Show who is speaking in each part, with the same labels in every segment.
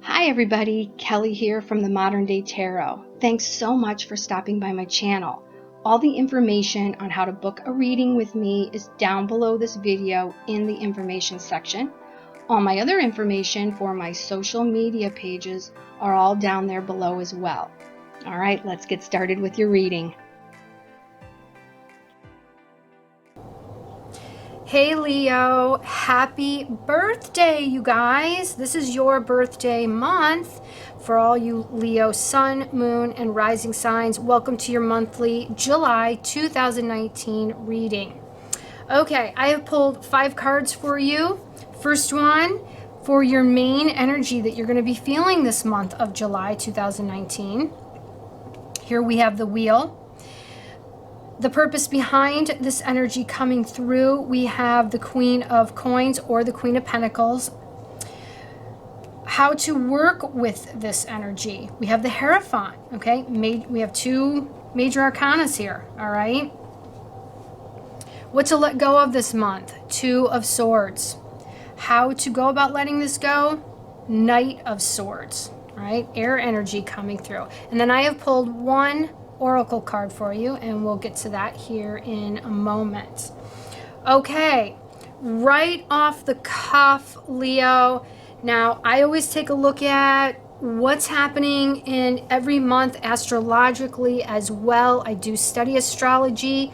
Speaker 1: Hi everybody, Kelly here from the Modern Day Tarot. Thanks so much for stopping by my channel. All the information on how to book a reading with me is down below this video in the information section. All my other information for my social media pages are all down there below as well. All right, let's get started with your reading.
Speaker 2: Hey Leo, happy birthday, you guys. This is your birthday month. For all you Leo sun, moon, and rising signs, welcome to your monthly July 2019 reading. Okay, I have pulled 5 cards for you. First one, for your main energy that you're going to be feeling this month of July 2019. Here we have the Wheel. The purpose behind this energy coming through, we have the Queen of Coins or the Queen of Pentacles. How to work with this energy. We have the Hierophant, okay? We have 2 major arcanas here, all right? What to let go of this month? 2 of Swords. How to go about letting this go? Knight of Swords, all right? Air energy coming through. And then I have pulled 1 oracle card for you, and we'll get to that here in a moment. Okay, right off the cuff, Leo. Now, I always take a look at what's happening in every month astrologically as well. I do study astrology,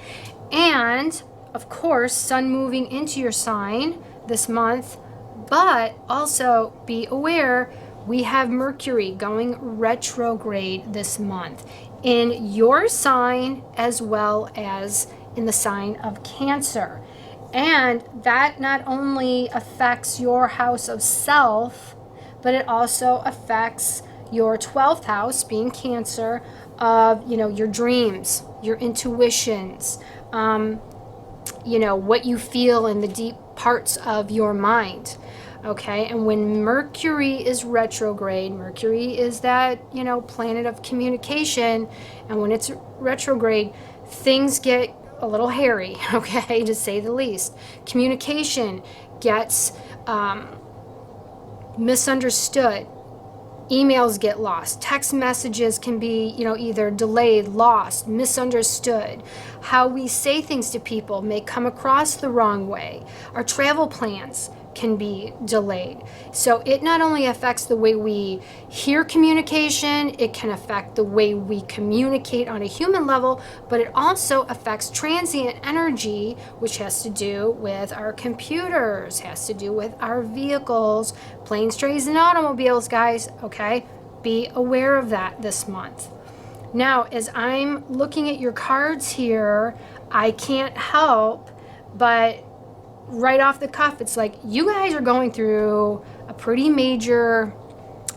Speaker 2: and of course, sun moving into your sign this month, but also be aware we have Mercury going retrograde this month in your sign as well as in the sign of Cancer. And that not only affects your house of self, but it also affects your 12th house, being Cancer, of, your dreams, your intuitions, what you feel in the deep parts of your mind. Okay, and when Mercury is retrograde, Mercury is that, planet of communication, and when it's retrograde, things get a little hairy, okay, to say the least. Communication gets misunderstood. Emails get lost. Text messages can be, either delayed, lost, misunderstood. How we say things to people may come across the wrong way. Our travel plans can be delayed. So it not only affects the way we hear communication, it can affect the way we communicate on a human level, but it also affects transient energy, which has to do with our computers, has to do with our vehicles, planes, trains, and automobiles, guys, okay? Be aware of that this month. Now, as I'm looking at your cards here, I can't help but right off the cuff, it's like you guys are going through a pretty major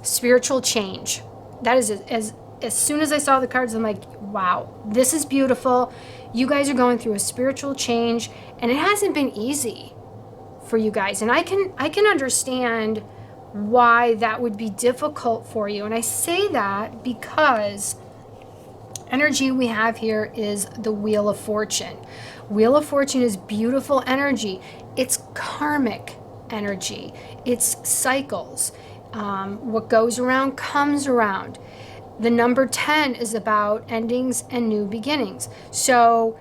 Speaker 2: spiritual change. That is, as soon as I saw the cards, I'm like, wow, this is beautiful. You guys are going through a spiritual change, and it hasn't been easy for you guys. And I can understand why that would be difficult for you. And I say that because energy we have here is the Wheel of Fortune. Wheel of Fortune is beautiful energy. It's karmic energy. It's cycles. What goes around comes around. The number 10 is about endings and new beginnings. So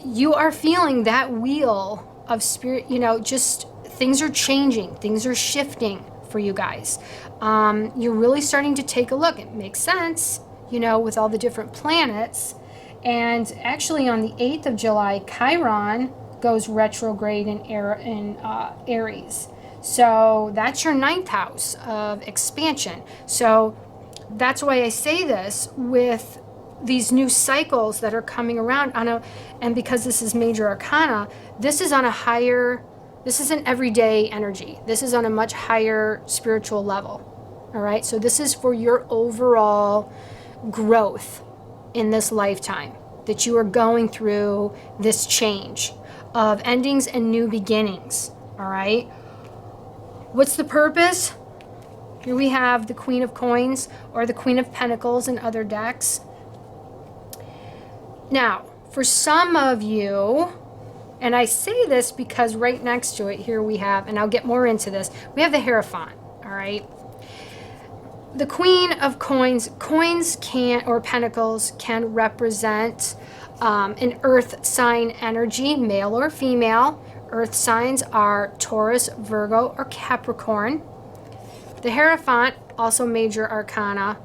Speaker 2: you are feeling that wheel of spirit, just things are changing. Things are shifting for you guys. You're really starting to take a look. It makes sense, with all the different planets. And actually on the 8th of July, Chiron goes retrograde in Aries. So that's your 9th house of expansion. So that's why I say this with these new cycles that are coming around and because this is major arcana, this is an everyday energy. This is on a much higher spiritual level. All right. So this is for your overall growth in this lifetime, that you are going through this change of endings and new beginnings. All right. What's the purpose? Here we have the Queen of Coins or the Queen of Pentacles in other decks. Now, for some of you, and I say this because right next to it here we have, and I'll get more into this, we have the Hierophant. All right. the Queen of Coins, or pentacles can represent an earth sign energy, male or female. Earth signs are Taurus, Virgo, or Capricorn. The Hierophant, also major arcana,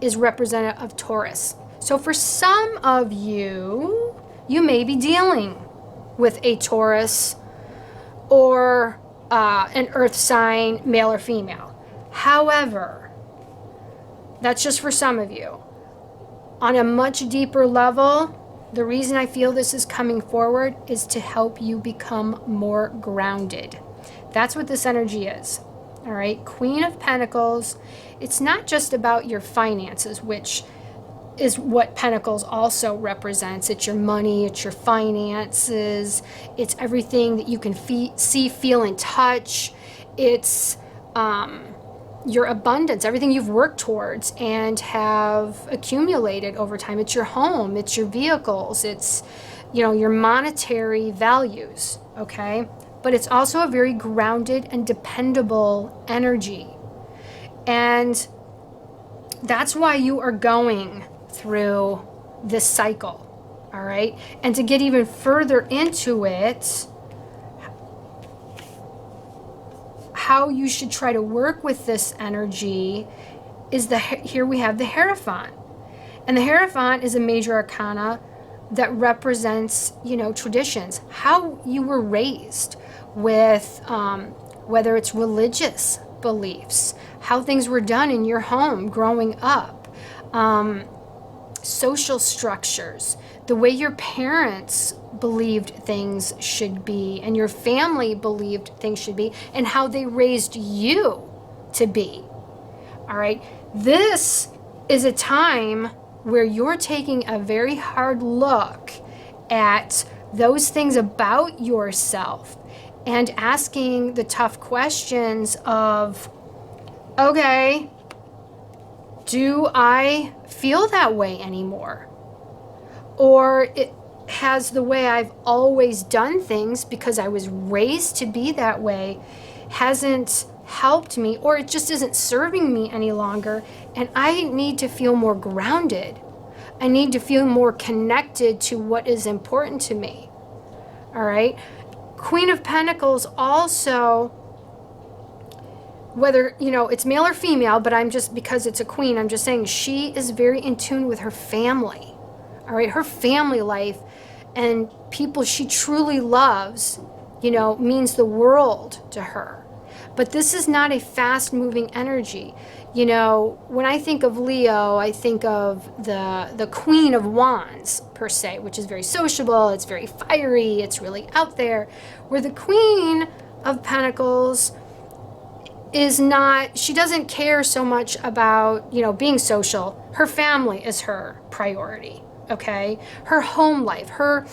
Speaker 2: is representative of Taurus. So for some of you, you may be dealing with a Taurus or an earth sign, male or female. However, that's just for some of you. On a much deeper level, the reason I feel this is coming forward is to help you become more grounded. That's what this energy is. All right, Queen of Pentacles. It's not just about your finances, which is what Pentacles also represents. It's your money, it's your finances, it's everything that you can see, feel, and touch. It's your abundance, everything you've worked towards and have accumulated over time. It's your home, it's your vehicles, it's, you know, your monetary values, okay? But it's also a very grounded and dependable energy. And that's why you are going through this cycle, all right? And to get even further into it, how you should try to work with this energy is here we have the Hierophant. And the Hierophant is a major arcana that represents, you know, traditions, how you were raised with, whether it's religious beliefs, how things were done in your home growing up, social structures, the way your parents believed things should be and your family believed things should be, and how they raised you to be. All right, this is a time where you're taking a very hard look at those things about yourself and asking the tough questions of, okay, do I feel that way anymore? Or has the way I've always done things, because I was raised to be that way, hasn't helped me, or it just isn't serving me any longer, and I need to feel more grounded. I need to feel more connected to what is important to me. All right? Queen of Pentacles also, whether, you know, it's male or female, but I'm just, because it's a queen, I'm just saying she is very in tune with her family. All right, her family life and people she truly loves, you know, means the world to her. But this is not a fast-moving energy. You know, when I think of Leo, I think of the Queen of Wands, per se, which is very sociable, it's very fiery, it's really out there. Where the Queen of Pentacles is not, she doesn't care so much about, you know, being social. Her family is her priority, okay? Her home life, her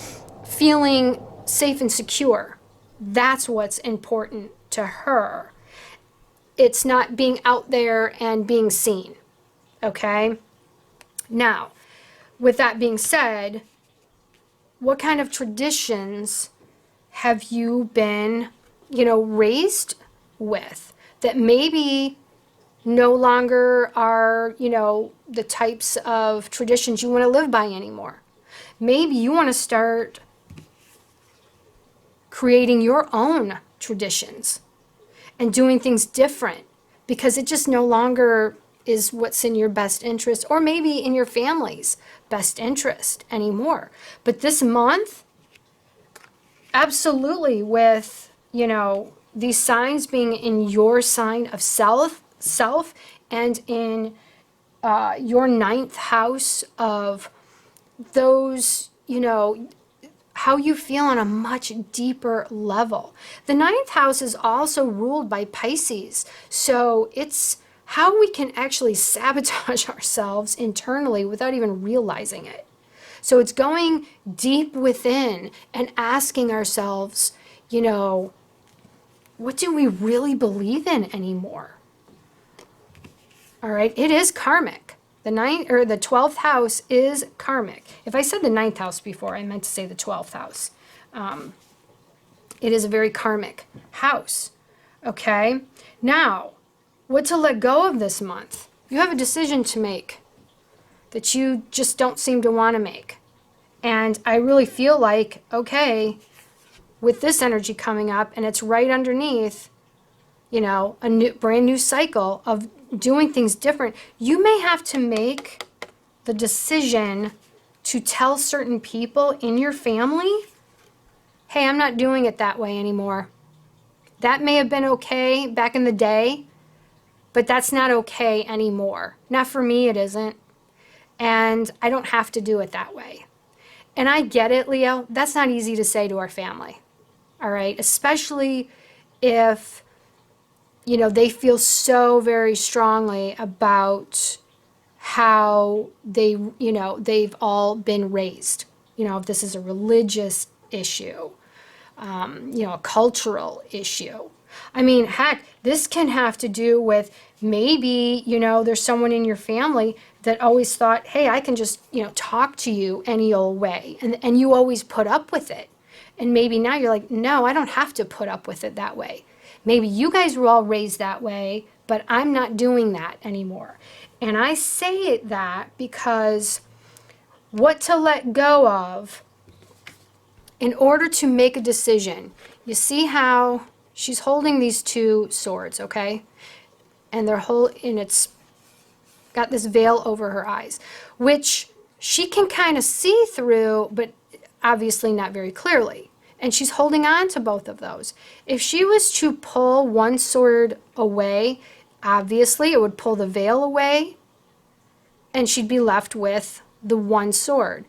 Speaker 2: feeling safe and secure, that's what's important to her. It's not being out there and being seen, okay? Now, with that being said, what kind of traditions have you been, you know, raised with that maybe no longer are, you know, the types of traditions you want to live by anymore? Maybe you want to start creating your own traditions and doing things different because it just no longer is what's in your best interest, or maybe in your family's best interest anymore. But this month, absolutely, with, you know, these signs being in your sign of self and in your ninth house of those, you know, how you feel on a much deeper level. The ninth house is also ruled by Pisces. So it's how we can actually sabotage ourselves internally without even realizing it. So it's going deep within and asking ourselves, you know, what do we really believe in anymore? All right, it is karmic. The 12th house is karmic. If I said the 9th house before, I meant to say the 12th house. It is a very karmic house. Okay, now, what to let go of this month? You have a decision to make that you just don't seem to want to make. And I really feel like, okay, with this energy coming up, and it's right underneath, a brand new cycle of doing things different, you may have to make the decision to tell certain people in your family, hey, I'm not doing it that way anymore. That may have been okay back in the day, but that's not okay anymore. Not for me, it isn't. And I don't have to do it that way. And I get it, Leo. That's not easy to say to our family. All right? Especially if, they feel so very strongly about how they've all been raised. If this is a religious issue, a cultural issue. I mean, heck, this can have to do with maybe, there's someone in your family that always thought, hey, I can just, talk to you any old way. And you always put up with it. And maybe now you're like, no, I don't have to put up with it that way. Maybe you guys were all raised that way, but I'm not doing that anymore. And I say that because what to let go of in order to make a decision. You see how she's holding these two swords, okay? And it's got this veil over her eyes, which she can kind of see through, but obviously not very clearly. And she's holding on to both of those. If she was to pull one sword away, obviously it would pull the veil away, and she'd be left with the one sword.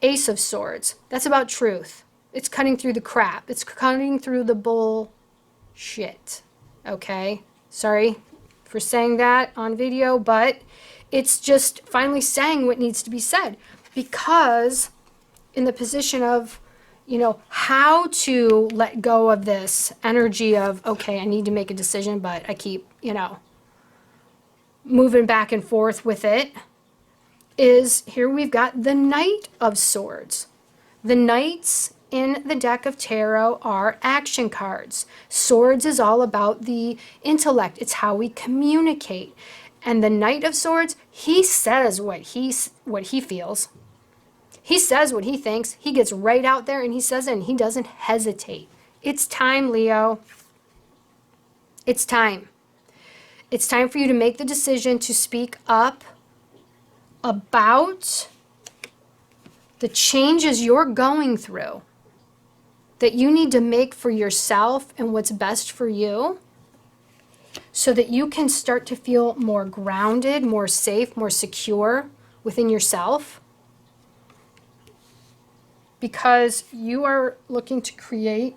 Speaker 2: Ace of Swords. That's about truth. It's cutting through the crap. It's cutting through the bullshit. Okay? Sorry for saying that on video, but it's just finally saying what needs to be said. Because in the position of, how to let go of this energy of, okay, I need to make a decision, but I keep, moving back and forth with it, is here we've got the Knight of Swords. The Knights in the deck of tarot are action cards. Swords is all about the intellect. It's how we communicate. And the Knight of Swords, he says what he feels. He says what he thinks. He gets right out there and he says it, and he doesn't hesitate. It's time, Leo. It's time. It's time for you to make the decision to speak up about the changes you're going through that you need to make for yourself and what's best for you, so that you can start to feel more grounded, more safe, more secure within yourself. Because you are looking to create,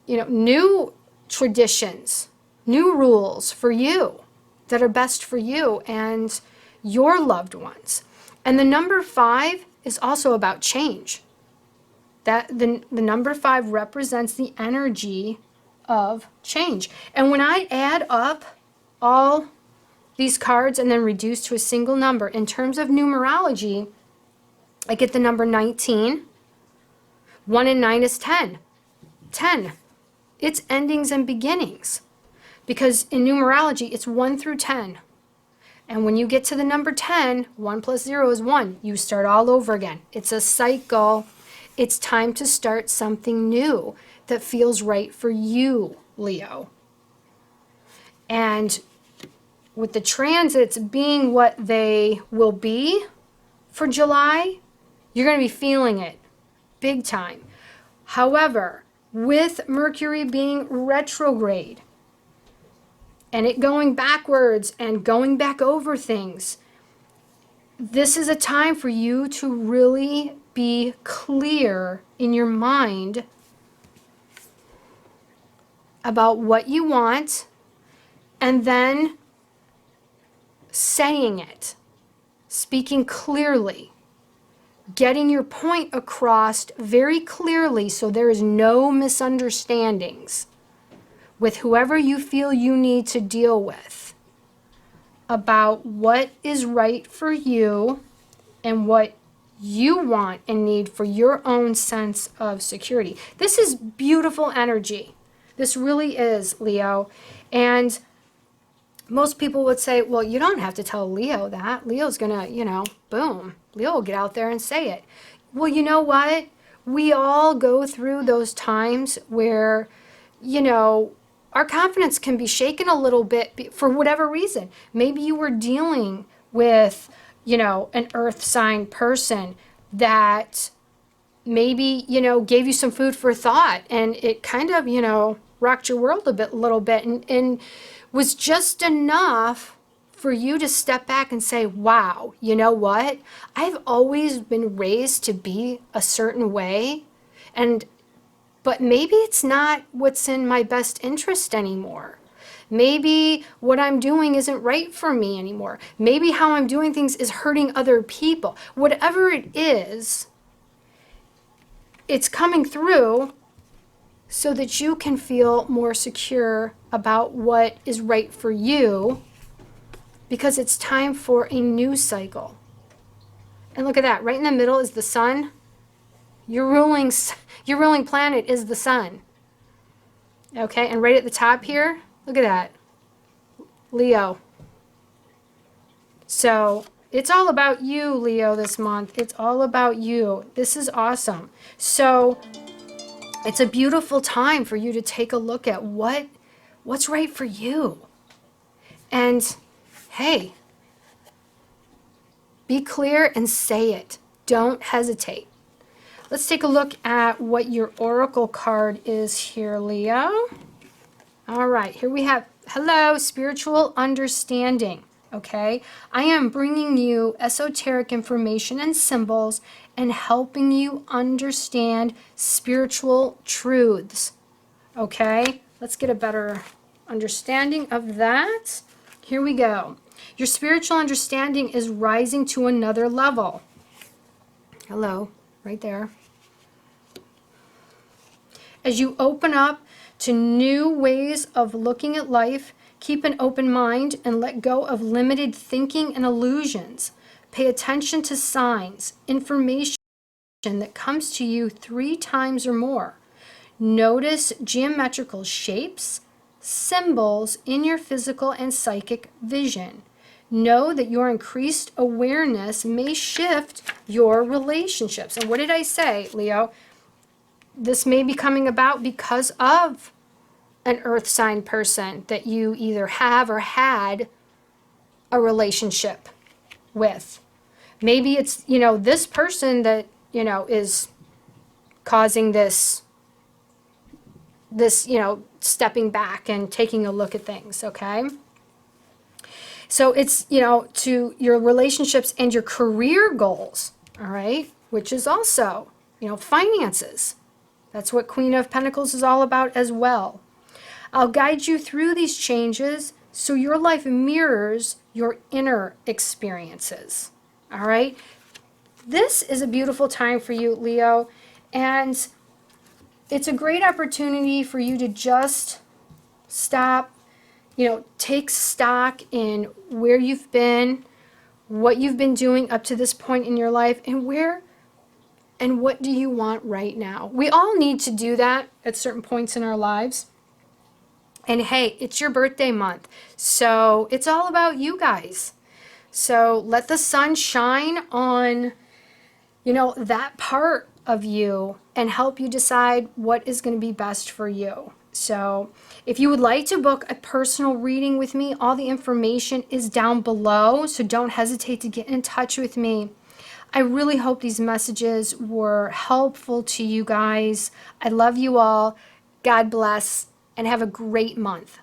Speaker 2: new traditions, new rules for you that are best for you and your loved ones. And the number 5 is also about change. That the number 5 represents the energy of change. And when I add up all these cards and then reduce to a single number, in terms of numerology, I get the number 19. 1 and 9 is 10. 10. It's endings and beginnings. Because in numerology, it's 1 through 10. And when you get to the number 10, 1 plus 0 is 1. You start all over again. It's a cycle. It's time to start something new that feels right for you, Leo. And with the transits being what they will be for July, you're going to be feeling it big time. However, with Mercury being retrograde, and it going backwards and going back over things, this is a time for you to really be clear in your mind about what you want, and then saying it, speaking clearly, getting your point across very clearly so there is no misunderstandings with whoever you feel you need to deal with about what is right for you and what you want and need for your own sense of security. This is beautiful energy. This really is, Leo. And most people would say, well, you don't have to tell Leo that. Leo's gonna, boom, Leo will get out there and say it. Well, you know what? We all go through those times where, our confidence can be shaken a little bit for whatever reason. Maybe you were dealing with, an earth sign person that maybe, gave you some food for thought, and it kind of, rocked your world little bit, and was just enough for you to step back and say, wow, you know what? I've always been raised to be a certain way, but maybe it's not what's in my best interest anymore. Maybe what I'm doing isn't right for me anymore. Maybe how I'm doing things is hurting other people. Whatever it is, it's coming through so that you can feel more secure about what is right for you, because it's time for a new cycle. And look at that, right in the middle is the sun. Your ruling planet is the sun. Okay, and right at the top here, look at that, Leo. So it's all about you, Leo, this month. It's all about you. This is awesome. So it's a beautiful time for you to take a look at what's right for you. And hey, be clear and say it. Don't hesitate. Let's take a look at what your oracle card is here, Leo. All right, here we have, hello, spiritual understanding. Okay, I am bringing you esoteric information and symbols and helping you understand spiritual truths. Okay, let's get a better understanding of that. Here we go. Your spiritual understanding is rising to another level. Hello, right there. As you open up to new ways of looking at life, keep an open mind and let go of limited thinking and illusions. Pay attention to signs, information that comes to you 3 times or more. Notice geometrical shapes, symbols in your physical and psychic vision. Know that your increased awareness may shift your relationships. And what did I say, Leo? This may be coming about because of an earth sign person that you either have or had a relationship with. Maybe it's, this person that, is causing this, stepping back and taking a look at things, okay? So it's, to your relationships and your career goals, all right? Which is also, finances. That's what Queen of Pentacles is all about as well. I'll guide you through these changes so your life mirrors your inner experiences. All right? This is a beautiful time for you, Leo, and it's a great opportunity for you to just stop, take stock in where you've been, what you've been doing up to this point in your life, and what do you want right now. We all need to do that at certain points in our lives. And hey, it's your birthday month, so it's all about you guys. So let the sun shine on, that part of you and help you decide what is going to be best for you. So if you would like to book a personal reading with me, all the information is down below, so don't hesitate to get in touch with me. I really hope these messages were helpful to you guys. I love you all. God bless, and have a great month.